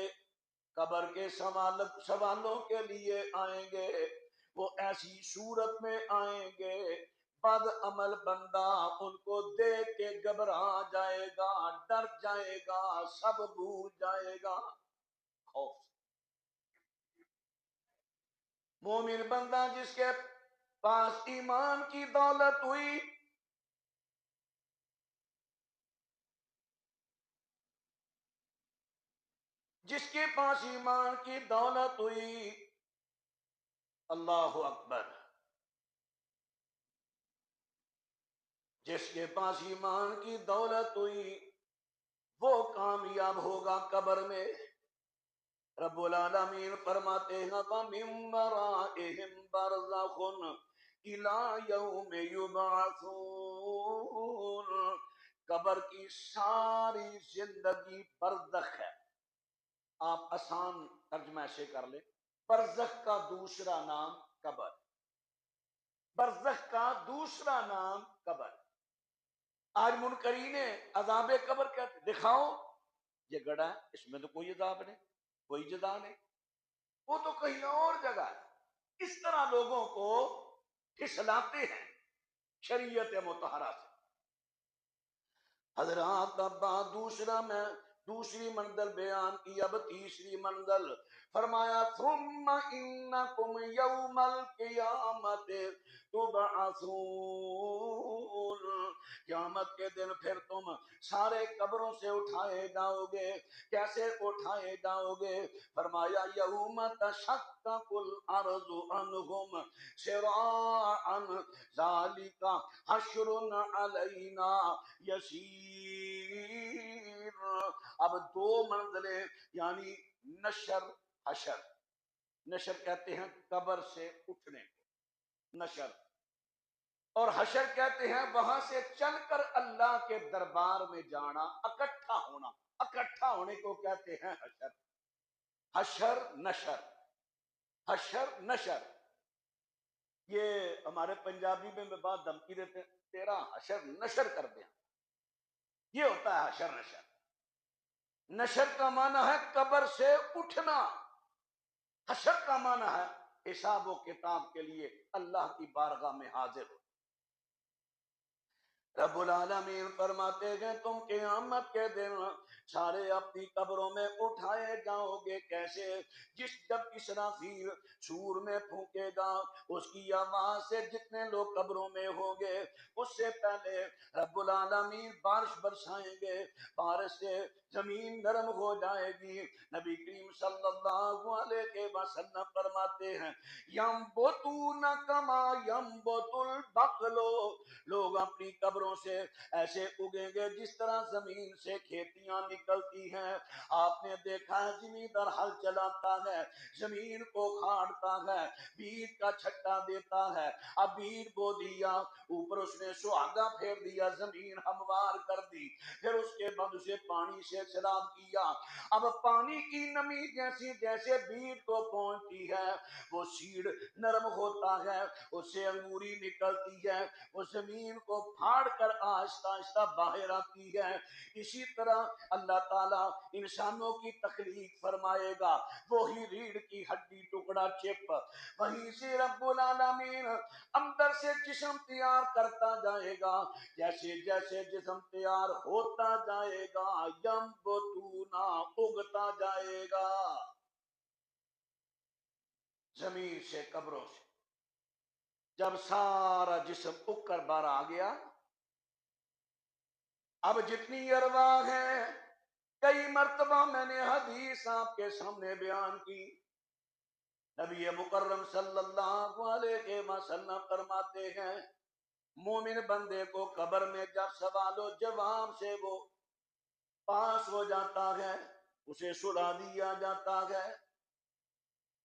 قبر کے سوالوں کے لیے آئیں گے وہ ایسی صورت میں آئیں گے، بد عمل بندہ ان کو دیکھ کے گھبرا جائے گا، ڈر جائے گا، سب بھول جائے گا. خوف. مومن بندہ جس کے پاس ایمان کی دولت ہوئی، جس کے پاس ایمان کی دولت ہوئی، اللہ اکبر، جس کے پاس ایمان کی دولت ہوئی وہ کامیاب ہوگا قبر میں. رب العالمین فرماتے ہیں وَمِن وَرَائِهِمْ بَرْزَخٌ إِلَى يَوْمِ يُبْعَثُونَ. قبر کی ساری زندگی برزخ ہے. آپ آسان ترجمہ ایسے کر لیں، برزخ کا دوسرا نام قبر. برزخ کا دوسرا نام قبر. آج منکرین عذاب قبر کہتے دکھاؤ یہ گڑھا ہے، اس میں تو کوئی عذاب نہیں، کوئی جزا نہیں، وہ تو کہیں اور جگہ ہے. اس طرح لوگوں کو پھسلاتے ہیں شریعت مطہرہ سے. حضرات ابا دوسری منزل بیان کی، اب تیسری منزل فرمایا ثم انکم یوم القیامت تبعثون، قیامت کے دن پھر تم سارے قبروں سے اٹھائے جاؤ گے. کیسے اٹھائے جاؤ گے؟ فرمایا یوم تشقق الارض عنہم سراعا ذالک حشر علینا یسیر. اب دو منزلیں یعنی نشر حشر. نشر کہتے ہیں قبر سے اٹھنے کو، نشر، اور حشر کہتے ہیں وہاں سے چل کر اللہ کے دربار میں جانا، اکٹھا ہونا. اکٹھا ہونے کو کہتے ہیں حشر. حشر نشر، حشر نشر. یہ ہمارے پنجابی میں بات دھمکی دیتے ہیں تیرا حشر نشر کر دیں، یہ ہوتا ہے حشر نشر. نشر کا معنی ہے قبر سے اٹھنا، حشر کا معنی ہے حساب و کتاب کے لیے اللہ کی بارگاہ میں حاضر ہو. رب العالمین فرماتے ہیں تم قیامت کے دن سارے اپنی قبروں میں اٹھائے جاؤ گے. کیسے؟ جب اسرافیل سور میں پھونکے گا، اس کی آواز سے جتنے لوگ قبروں میں ہوں گے، اس سے پہلے رب العالمین بارش برسائیں گے. بارش سے زمین نرم ہو جائے گی. نبی کریم صلی اللہ علیہ وسلم فرماتے ہیں ینبتون کما ینبت البقل، لوگ اپنی قبروں سے ایسے اگیں گے جس طرح زمین سے کھیتیاں نکلتی ہیں. آپ نے دیکھا ہے زمیندار ہل چلاتا ہے، زمین کو کھاڑتا ہے، بیج کا چھٹا دیتا ہے. اب بیج بو دیا، اوپر اس نے سہاگا پھیر دیا، زمین ہموار کر دی، پھر اس کے بعد اسے پانی سے سیراب کیا. اب پانی کی نمی جیسی جیسے بیج کو پہنچتی ہے، وہ سیڑ نرم ہوتا ہے، اس سے انگوری نکلتی ہے، وہ زمین کو پھاڑ کر آہستہ آہستہ باہر آتی ہے. اسی طرح اللہ تعالیٰ انسانوں کی تخلیق فرمائے گا، وہی ریڑھ کی ہڈی ٹکڑا چپ، وہیں سے رب العالمین اندر سے جسم تیار کرتا جائے گا. جیسے جیسے جسم تیار ہوتا جائے گا ینبتونا اگتا جائے گا زمین سے، قبروں سے. جب سارا جسم اگ کر باہر آ گیا، اب جتنی ارواح ہیں، کئی مرتبہ میں نے حدیث آپ کے سامنے بیان کی. نبی مکرم صلی اللہ علیہ وسلم فرماتے ہیں مومن بندے کو قبر میں جب سوال و جواب سے وہ پاس ہو جاتا ہے، اسے سلا دیا جاتا ہے،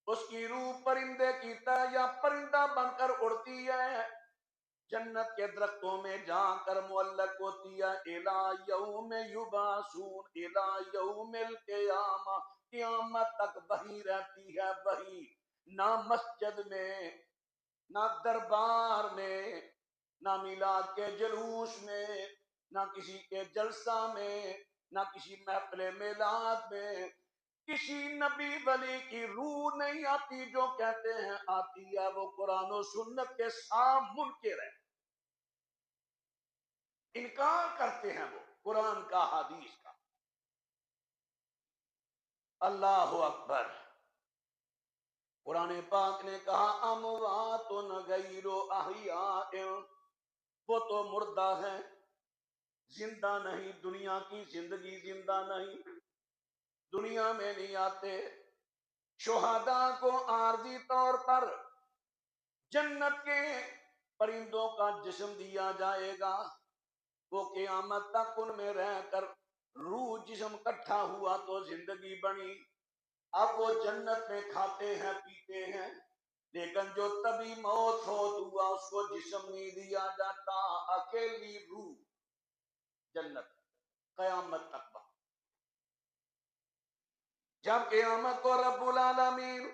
اس کی روح پرندے کی طرح یا پرندہ بن کر اڑتی ہے، جنت کے درختوں میں جا کر معلق ہوتی ہے. الی یوم یبعثون، الی یوم القیامہ، قیامت تک وہی رہتی ہے. وہی نہ مسجد میں، نہ دربار میں، نہ میلاد کے جلوس میں، نہ کسی کے جلسہ میں، نہ کسی محفل میلاد میں کسی نبی ولی کی روح نہیں آتی. جو کہتے ہیں آتی ہے، وہ قرآن و سنت کے ساتھ منکر ہے، انکار کرتے ہیں وہ قرآن کا، حدیث کا. اللہ اکبر. قرآن پاک نے کہا اموات غیر احیاء، وہ تو مردہ ہیں، زندہ نہیں. دنیا کی زندگی زندہ نہیں، دنیا میں نہیں آتے. شہداء کو عارضی طور پر جنت کے پرندوں کا جسم دیا جائے گا، وہ قیامت تک ان میں رہ کر روح جسم کٹھا ہوا تو زندگی بنی. اب وہ جنت میں کھاتے ہیں پیتے ہیں، لیکن جو تبھی موت ہوا اس کو جسم نہیں دیا جاتا، اکیلی روح. جنت قیامت تک بہا۔ جب قیامت کو رب العالمین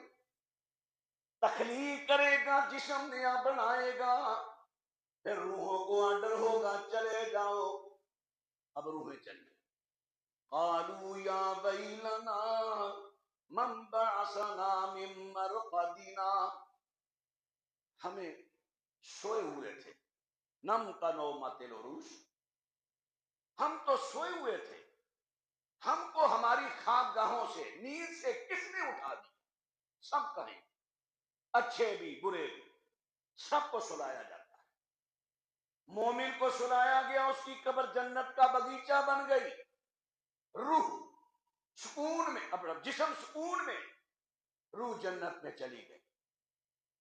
تخلیق کرے گا، جسم نیا بنائے گا، پھر روحوں کو آرڈر ہوگا چلے جاؤ، اب روحیں چلیں۔ قالوا یا ویلنا من بعثنا من مرقدنا، ہمیں سوئے ہوئے تھے، نم کا نومت العروش، ہم تو سوئے ہوئے تھے، ہم کو ہماری خوابگاہوں سے، نیند سے کس نے اٹھا دی؟ سب کہیں، اچھے بھی برے بھی، سب کو سلایا جاتا ہے۔ مومن کو سلایا گیا، اس کی قبر جنت کا باغیچہ بن گئی، روح سکون میں، اپنا جسم سکون میں، روح جنت میں چلی گئی۔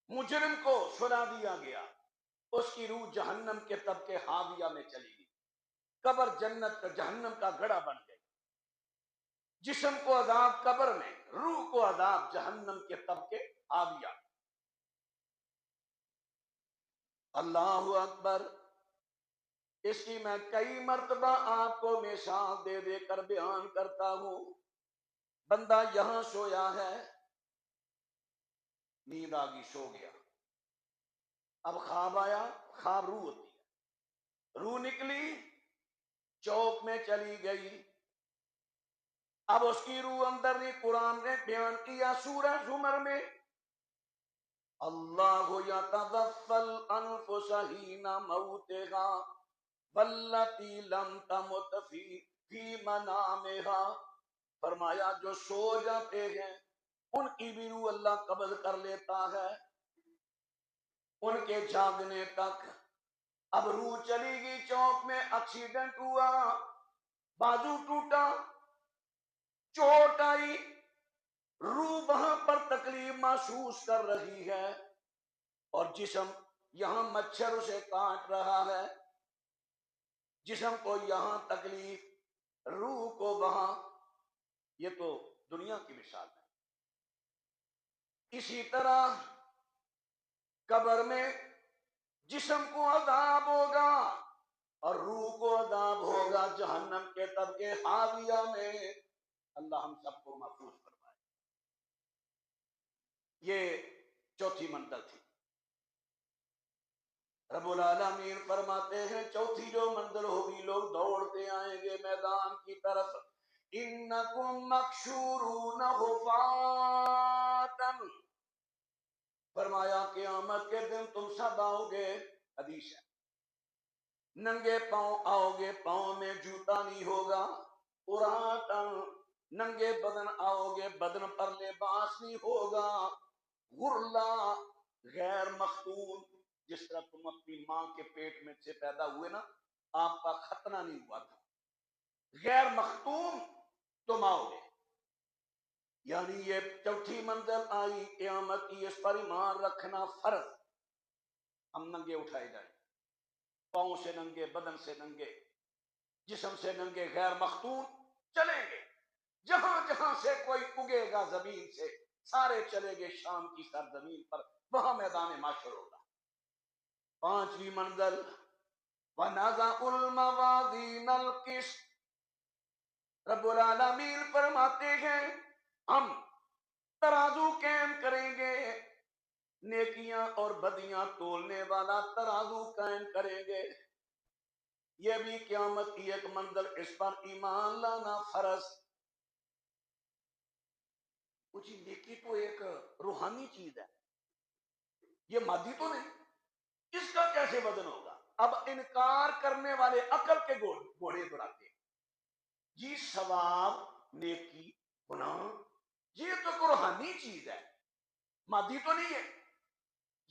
مجرم کو سلا دیا گیا، اس کی روح جہنم کے طبقے حاویہ میں چلی گئی، قبر جنت کا جہنم کا گڑھا بن گئی۔ جسم کو عذاب قبر میں، روح کو عذاب جہنم کے طبقے حاویہ۔ اللہ اکبر، اس کی میں کئی مرتبہ آپ کو مثال دے دے کر بیان کرتا ہوں۔ بندہ یہاں سویا ہے، نیند آگی، سو گیا، اب خواب آیا، خواب روح ہوتی ہے، روح نکلی چوک میں چلی گئی، اب اس کی روح اندر نے، قرآن نے بیان کیا سورہ زمر میں، اللہ یتوفی الانفس حین موتہا واللتی لم تمت فی منامہا، فرمایا جو سو جاتے ہیں ان کی بھی روح اللہ قبض کر لیتا ہے ان کے جاگنے تک۔ اب روح چلی گئی چوک میں، ایکسیڈنٹ ہوا، بازو ٹوٹا، چوٹ آئی، روح وہاں پر تکلیف محسوس کر رہی ہے، اور جسم یہاں مچھر اسے کاٹ رہا ہے، جسم کو یہاں تکلیف، روح کو وہاں۔ یہ تو دنیا کی مثال ہے۔ اسی طرح قبر میں جسم کو عذاب ہوگا اور روح کو عذاب ہوگا جہنم کے طبقے حاویہ میں۔ اللہ ہم سب کو محفوظ فرمائے۔ یہ چوتھی منزل تھی۔ رب العالمین فرماتے ہیں چوتھی جو منزل ہوگی، لوگ دوڑتے آئیں گے میدان کی طرف، انکم مکشورون حفاتا، فرمایا قیامت کے دن تم سب آؤ گے، حدیث ہے، ننگے پاؤں آؤ گے، پاؤں میں جوتا نہیں ہوگا، عراتا، ننگے بدن آؤ گے، بدن پر لباس نہیں ہوگا، غرلا، غیر مختون، جس طرح تم اپنی ماں کے پیٹ میں سے پیدا ہوئے نا، آپ کا ختنہ نہیں ہوا تھا، غیر مختون تم آؤ گے۔ یعنی یہ چوتھی منزل آئی قیامت کی، اس پر ایمان رکھنا فرض۔ ہم ننگے اٹھائے جائیں، پاؤں سے ننگے، بدن سے ننگے، جسم سے ننگے، غیر مختون، چلیں گے جہاں جہاں سے کوئی اگے گا زمین سے، سارے چلے گے شام کی سرزمین پر، وہاں میدان محشر ہوگا۔ پانچویں منزل وَنَضَعُ الْمَوَازِينَ الْقِسْطَ، رب العالمین فرماتے ہیں ہم ترازو قائم کریں گے، نیکیاں اور بدیاں تولنے والا ترازو قائم کریں گے۔ یہ بھی قیامت کی ایک منزل، اس پر ایمان لانا فرض۔ کچھ نیکی تو ایک روحانی چیز ہے، یہ مادی تو نہیں، اس کا کیسے وزن ہوگا؟ اب انکار کرنے والے عقل کے گھوڑے دوڑاتے ہیں، جی ثواب، نیکی، گناہ، یہ تو روحانی چیز ہے، مادی تو نہیں ہے،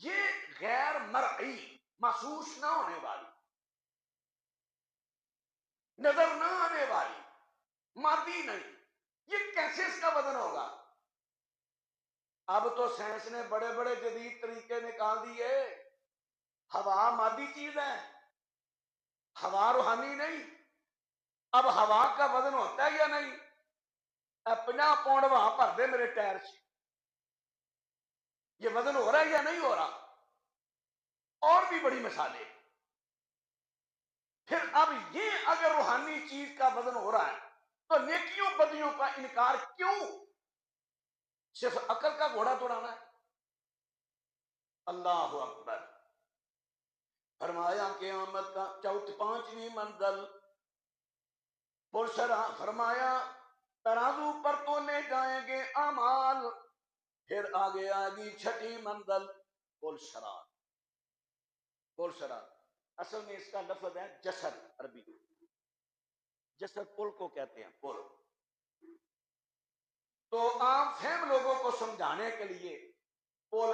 یہ غیر مرئی، محسوس نہ ہونے والی، نظر نہ آنے والی، مادی نہیں، یہ کیسے اس کا وزن ہوگا؟ اب تو سائنس نے بڑے بڑے جدید طریقے نکال دیے، ہوا مادی چیز ہے، ہوا روحانی نہیں۔ اب ہوا کا وزن ہوتا ہے یا نہیں؟ 50 پاؤنڈ وہاں بھر دے میرے ٹائر سے، یہ وزن ہو رہا ہے یا نہیں ہو رہا؟ اور بھی بڑی مثالیں، پھر اب یہ اگر روحانی چیز کا وزن ہو رہا ہے تو نیکیوں بدیوں کا انکار کیوں؟ صرف عقل کا گھوڑا دوڑانا ہے؟ اللہ اکبر۔ فرمایا قیامت کا پانچویں منزل پرسرا، فرمایا ترازو پر تو لے جائیں گے اعمال، پھر آگے آگی چھٹی منزل پرسرات۔ پرسرات اصل میں اس کا لفظ ہے جسر، عربی جسر پل کو کہتے ہیں، پل۔ تو عام فہم لوگوں کو سمجھانے کے لیے پل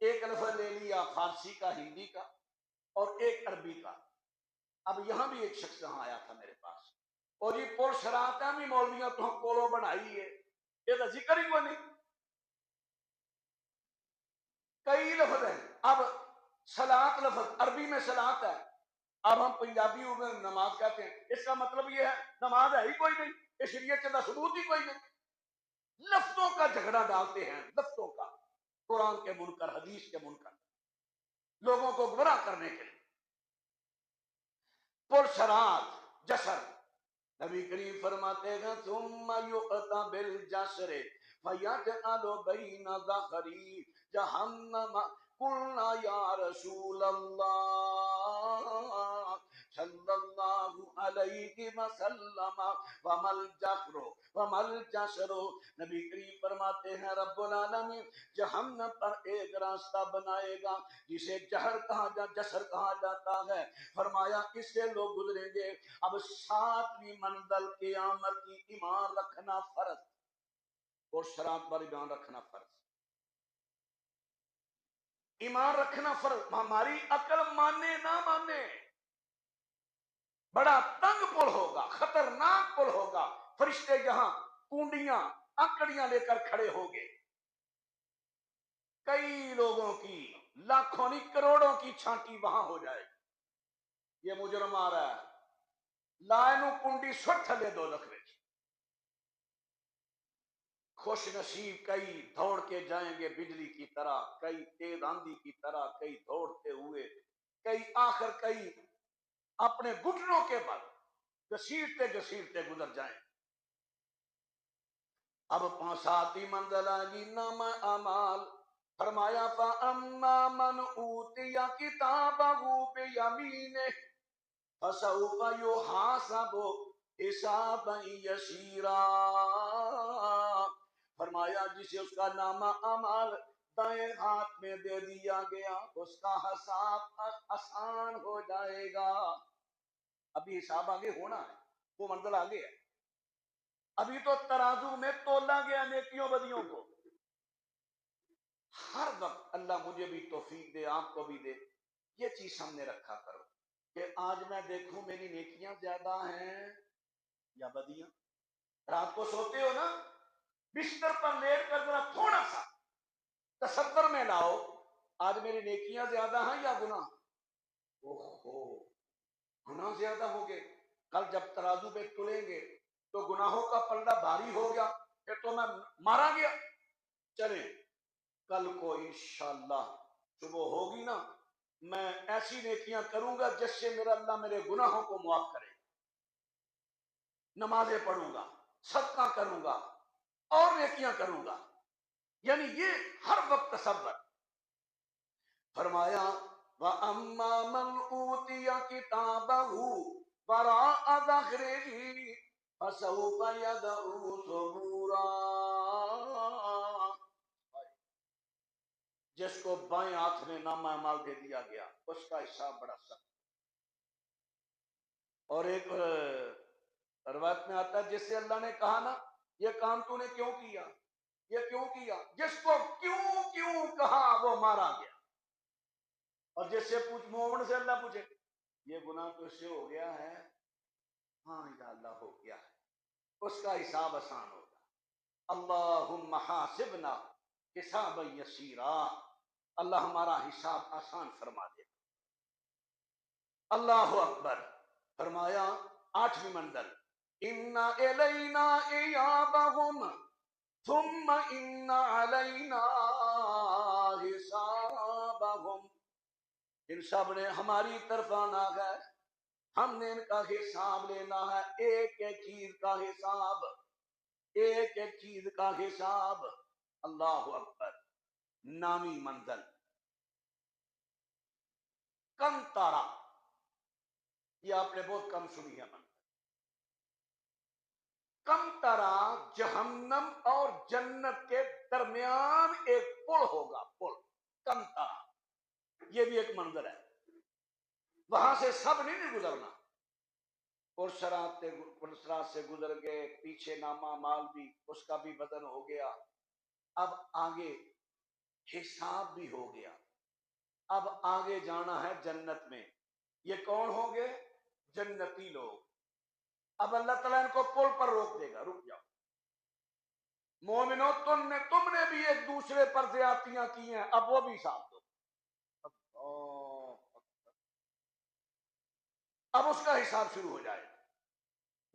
ایک لفظ لے لیا فارسی کا، ہندی کا، اور ایک عربی کا۔ اب یہاں بھی ایک شخص یہاں آیا تھا میرے پاس، اور یہ پول شرات ہے، مولویاں تو ہم پولو بنائی ہے، یہ تو ذکر ہی کوئی نہیں۔ کئی لفظ ہیں۔ اب صلاۃ لفظ عربی میں صلاۃ ہے، اب ہم پنجابی میں نماز کہتے ہیں، اس کا مطلب یہ ہے نماز ہے ہی کوئی نہیں، اس شریعت کا ثبوت ہی کوئی نہیں۔ لفظوں کا جھگڑا ڈالتے ہیں، لفظوں کا، قرآن کے منکر، حدیث کے منکر، لوگوں کو گمراہ کرنے کے لیے۔ پرسرات جسر، نبی کریم فرماتے ہیں ثم یؤتی بالجسر فیجعل بین ظہری جہنم، قلنا یا رسول اللہ صلی اللہ علیہ وسلم ومل جسر ومل جسر، نبی کریم فرماتے ہیں رب العالمین جہنم پر ایک راستہ بنائے گا جسے جسر کہا جاتا ہے۔ فرمایا اس سے لوگ گزریں گے۔ اب ساتویں منزل قیامت کی ایمان رکھنا فرض، اور شراب پر ایمان رکھنا فرض، ایمان رکھنا فرض۔ ہماری عقل مانے نہ مانے، بڑا تنگ پل ہوگا، خطرناک پل ہوگا، فرشتے یہاں کنڈیاں انکڑیاں لے کر کھڑے ہوگے، کئی لوگوں کی، لاکھوں نہیں کروڑوں کی چھانٹی وہاں ہو جائے گی۔ یہ مجرم آ رہا ہے، لائنو کنڈی سٹ تھلے دو لکھ وچ، خوش نصیب کئی دوڑ کے جائیں گے بجلی کی طرح، کئی تیز آندھی کی طرح، کئی دوڑتے ہوئے، کئی آخر کئی اپنے گھٹنوں کے بل گھسیٹتے گھسیٹتے گزر جائیں۔ اب ساتویں منزل آگی نام اعمال، فرمایا فَأَمَّا مَنْ أُوتِيَ كِتَابَهُ بِيَمِينِهِ فَسَوْفَ يُحَاسَبُ حِسَابًا يَسِيرًا، فرمایا جسے اس کا نامہ اعمال دائیں ہاتھ میں دے دیا گیا اس کا حساب آسان ہو جائے گا۔ ابھی حساب آگے ہونا ہے، وہ منزل آگے ہے، ابھی تو ترازو میں تولا گیا نیکیوں بدیوں کو۔ ہر وقت اللہ مجھے بھی توفیق دے، آپ کو بھی دے، یہ چیز سامنے رکھا کرو کہ آج میں دیکھوں میری نیکیاں زیادہ ہیں یا بدیاں۔ رات کو سوتے ہو نا، بستر پر لیٹ کر ذرا تھوڑا سا تصور میں لاؤ، آج میری نیکیاں زیادہ ہیں یا گناہ؟ اوہو، گناہ زیادہ ہو گئے، کل جب ترازو پہ تلیں گے تو گناہوں کا پلڑا بھاری ہو گیا، پھر تو میں مارا گیا۔ چلیں کل کو انشاءاللہ صبح ہوگی نا، میں ایسی نیکیاں کروں گا جس سے میرا اللہ میرے گناہوں کو معاف کرے، نمازیں پڑھوں گا، صدقہ کروں گا، اور نیکیاں کروں گا، یعنی یہ ہر وقت تصور۔ فرمایا وَأَمَّا مَنْ أُوتِيَ كِتَابَهُ وَرَاءَ ظَهْرِهِ فَسَوْفَ يَدْعُو ثُبُورًا، جس کو بائیں ہاتھ میں نامہ اعمال دے دیا گیا اس کا حساب بڑا سخت۔ اور ایک روایت میں آتا ہے جس سے اللہ نے کہا نا یہ کام تو نے کیوں کیا، یہ کیوں کیا، جس کو کیوں کیوں کہا وہ مارا گیا۔ اور جس سے مومن سے اللہ پوچھے یہ گناہ تو اس سے ہو گیا ہے، ہاں یا اللہ ہو گیا ہے، اس کا حساب آسان ہوگا۔ اللہم حاسبنا حسابا یسیرا، اللہ ہمارا حساب آسان فرما دے۔ اللہ اکبر۔ فرمایا آٹھویں منزل ان الینا ایابہم ثم ان علینا حسابہم، ان سب نے ہماری طرف آنا ہے، ہم نے ان کا حساب لینا ہے، ایک ایک چیز کا حساب، ایک ایک چیز کا حساب۔ اللہ اکبر۔ نامی منزل کم تارا، یہ آپ نے بہت کم سنی ہے منزل۔ کم تارا جہنم اور جنت کے درمیان ایک پل ہوگا، پل کم تارا، یہ بھی ایک منظر ہے، وہاں سے سب نہیں گزرنا۔ پرسرات سے گزر گئے، پیچھے نامہ مال بھی، اس کا بھی بدن ہو گیا، اب آگے حساب بھی ہو گیا، اب آگے جانا ہے جنت میں۔ یہ کون ہوں گے؟ جنتی لوگ۔ اب اللہ تعالیٰ ان کو پل پر روک دے گا، رک جاؤ مومنو، تم نے بھی ایک دوسرے پر زیادتیاں کی ہیں، اب وہ بھی حساب دو۔ اب اس کا حساب شروع ہو جائے۔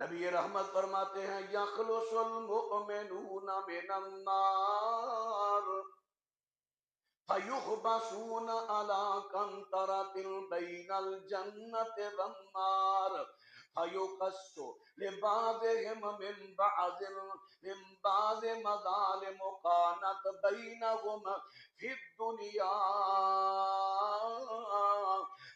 نبی رحمت فرماتے ہیں یخلص المؤمنون من النار فیحبسون علی قنطرۃ بین الجنۃ والنار فیقص لبعضهم من بعض مظالم كانت بینہم فی الدنیا۔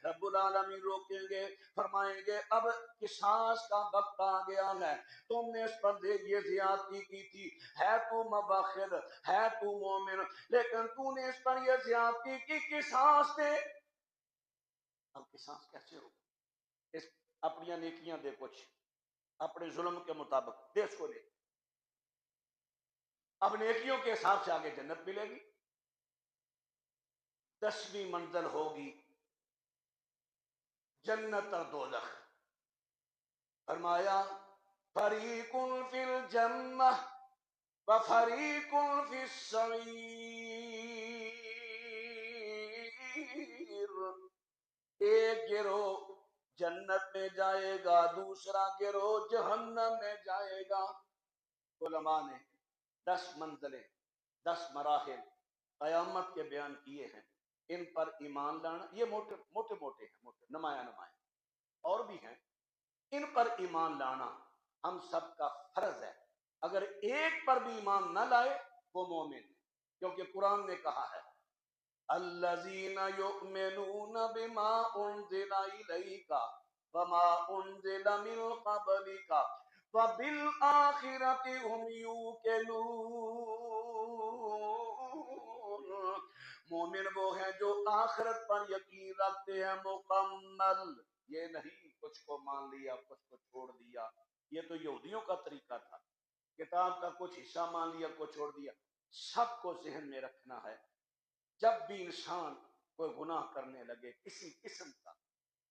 رب العالمین روکیں گے، فرمائیں گے اب قصاص کا وقت آ گیا ہے، تم نے اس پر یہ زیادتی کی تھی، ہے تو مبخل، ہے تو مومن، لیکن تو نے اس پر یہ زیادتی کی، قصاص دے۔ اب قصاص کیسے ہو؟ اس اپنی نیکیاں دے، کچھ اپنے ظلم کے مطابق دے، اس کو دے۔ اب نیکیوں کے حساب سے آگے جنت ملے گی۔ 10ویں منزل ہوگی جنت اور دوزخ۔ فرمایا فریق فی الجنہ وفریق فی السعیر۔ ایک گروہ جنت میں جائے گا، دوسرا گروہ جہنم میں جائے گا۔ علماء نے 10 منزلیں، 10 مراحل قیامت کے بیان کیے ہیں، ان پر ایمان لانا، یہ موٹے موٹے ہیں، نمایاں اور بھی ہیں، ان پر ایمان لانا ہم سب کا فرض ہے۔ اگر ایک پر بھی ایمان نہ لائے وہ مومن ہے، کیونکہ قرآن نے کہا ہے الذین یؤمنون بما انزل الیک وما انزل من قبلک وبالآخرۃ هم یوقنون۔ مومن وہ ہیں جو آخرت پر یقین رکھتے ہیں مکمل، یہ نہیں کچھ کو مان لیا کچھ کو چھوڑ دیا، یہ تو یہودیوں کا طریقہ تھا، کتاب کا کچھ حصہ مان لیا کچھ چھوڑ دیا۔ سب کو ذہن میں رکھنا ہے، جب بھی انسان کوئی گناہ کرنے لگے کسی قسم کا،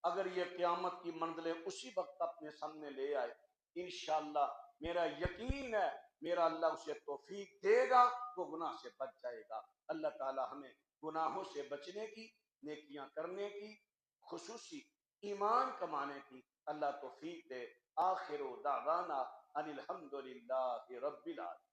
اگر یہ قیامت کی منزلیں اسی وقت اپنے سامنے لے آئے، انشاءاللہ میرا یقین ہے میرا اللہ اسے توفیق دے گا، وہ گناہ سے بچ جائے گا۔ اللہ تعالی ہمیں گناہوں سے بچنے کی، نیکیاں کرنے کی، خصوصی ایمان کمانے کی اللہ توفیق دے۔ آخر دعوانا ان الحمدللہ رب العالمین۔